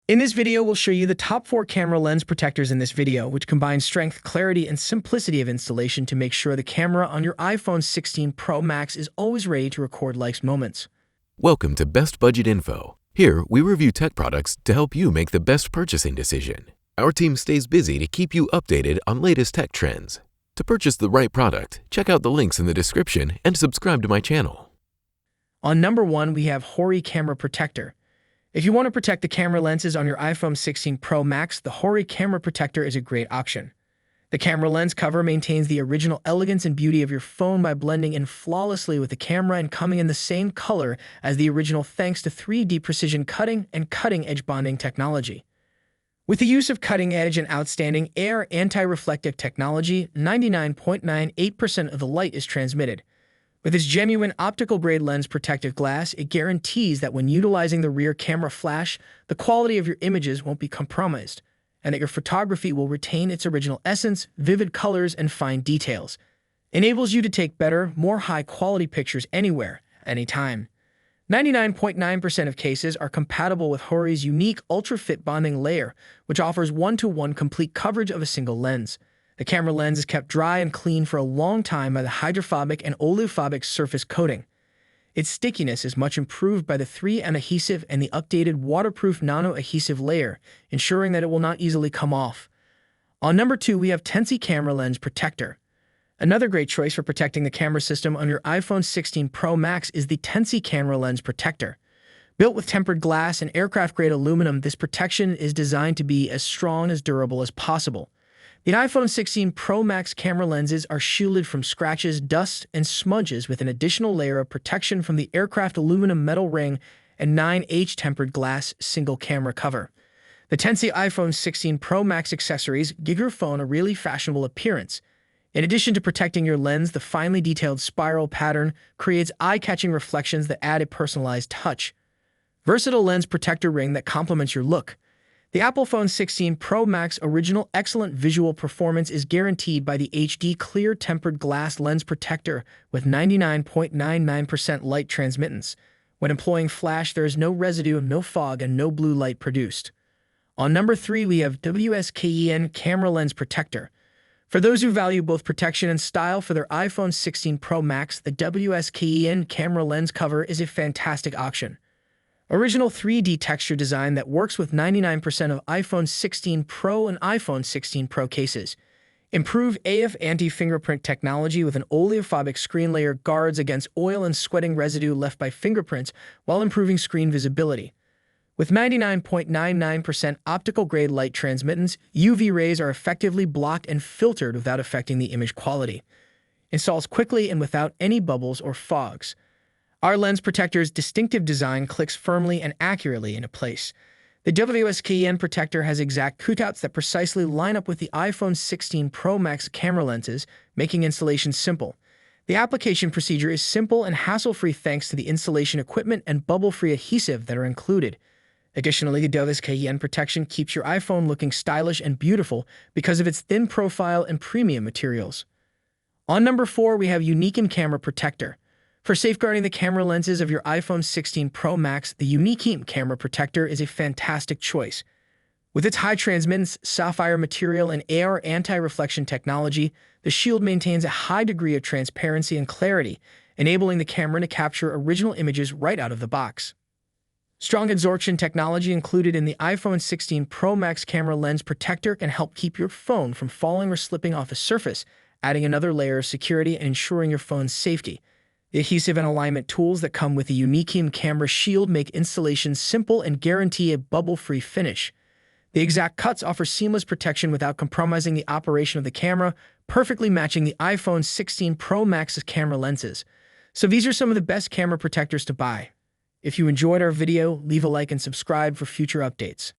In this video, we'll show you the top 4 camera lens protectors in this video, which combine strength, clarity, and simplicity of installation to make sure the camera on your iPhone 16 Pro Max is always ready to record life's moments. Welcome to Best Budget Info. Here, we review tech products to help you make the best purchasing decision. Our team stays busy to keep you updated on latest tech trends. To purchase the right product, check out the links in the description and subscribe to my channel. On number 1, we have Hoerrye Camera Protector. If you want to protect the camera lenses on your iPhone 16 Pro Max, the Hoerrye Camera Protector is a great option. The camera lens cover maintains the original elegance and beauty of your phone by blending in flawlessly with the camera and coming in the same color as the original thanks to 3D precision cutting and cutting-edge bonding technology. With the use of cutting-edge and outstanding AR anti-reflective technology, 99.98% of the light is transmitted. With its genuine optical-grade lens protective glass, it guarantees that when utilizing the rear camera flash, the quality of your images won't be compromised, and that your photography will retain its original essence, vivid colors, and fine details. Enables you to take better, more high-quality pictures anywhere, anytime. 99.9% of cases are compatible with Hoerrye's unique ultra-fit bonding layer, which offers one-to-one complete coverage of a single lens. The camera lens is kept dry and clean for a long time by the hydrophobic and oleophobic surface coating. Its stickiness is much improved by the 3M adhesive and the updated waterproof nano-adhesive layer, ensuring that it will not easily come off. On number 2, we have Tensi Camera Lens Protector. Another great choice for protecting the camera system on your iPhone 16 Pro Max is the Tensea Camera Lens Protector. Built with tempered glass and aircraft-grade aluminum, this protection is designed to be as strong and durable as possible. The iPhone 16 Pro Max camera lenses are shielded from scratches, dust, and smudges with an additional layer of protection from the aircraft aluminum metal ring and 9H tempered glass single camera cover. The Tensea iPhone 16 Pro Max accessories give your phone a really fashionable appearance. In addition to protecting your lens, the finely detailed spiral pattern creates eye-catching reflections that add a personalized touch. Versatile lens protector ring that complements your look. The Apple Phone 16 Pro Max original excellent visual performance is guaranteed by the HD clear tempered glass lens protector with 99.99% light transmittance. When employing flash, there is no residue, no fog, and no blue light produced. On number 3, we have WSKEN Camera Lens Protector. For those who value both protection and style for their iPhone 16 Pro Max, the WSKEN camera lens cover is a fantastic option. Original 3D texture design that works with 99% of iPhone 16 Pro and iPhone 16 Pro cases. Improved AF anti-fingerprint technology with an oleophobic screen layer guards against oil and sweating residue left by fingerprints while improving screen visibility. With 99.99% optical-grade light transmittance, UV rays are effectively blocked and filtered without affecting the image quality. Installs quickly and without any bubbles or fogs. Our lens protector's distinctive design clicks firmly and accurately into place. The WSKEN protector has exact cutouts that precisely line up with the iPhone 16 Pro Max camera lenses, making installation simple. The application procedure is simple and hassle-free thanks to the installation equipment and bubble-free adhesive that are included. Additionally, the WSKEN protection keeps your iPhone looking stylish and beautiful because of its thin profile and premium materials. On number 4, we have Uniqueme Camera Protector. For safeguarding the camera lenses of your iPhone 16 Pro Max, the Uniqueme Camera Protector is a fantastic choice. With its high transmittance, sapphire material, and AR anti-reflection technology, the shield maintains a high degree of transparency and clarity, enabling the camera to capture original images right out of the box. Strong absorption technology included in the iPhone 16 Pro Max camera lens protector can help keep your phone from falling or slipping off a surface, adding another layer of security and ensuring your phone's safety. The adhesive and alignment tools that come with the Uniqueme camera shield make installation simple and guarantee a bubble-free finish. The exact cuts offer seamless protection without compromising the operation of the camera, perfectly matching the iPhone 16 Pro Max's camera lenses. So these are some of the best camera protectors to buy. If you enjoyed our video, leave a like and subscribe for future updates.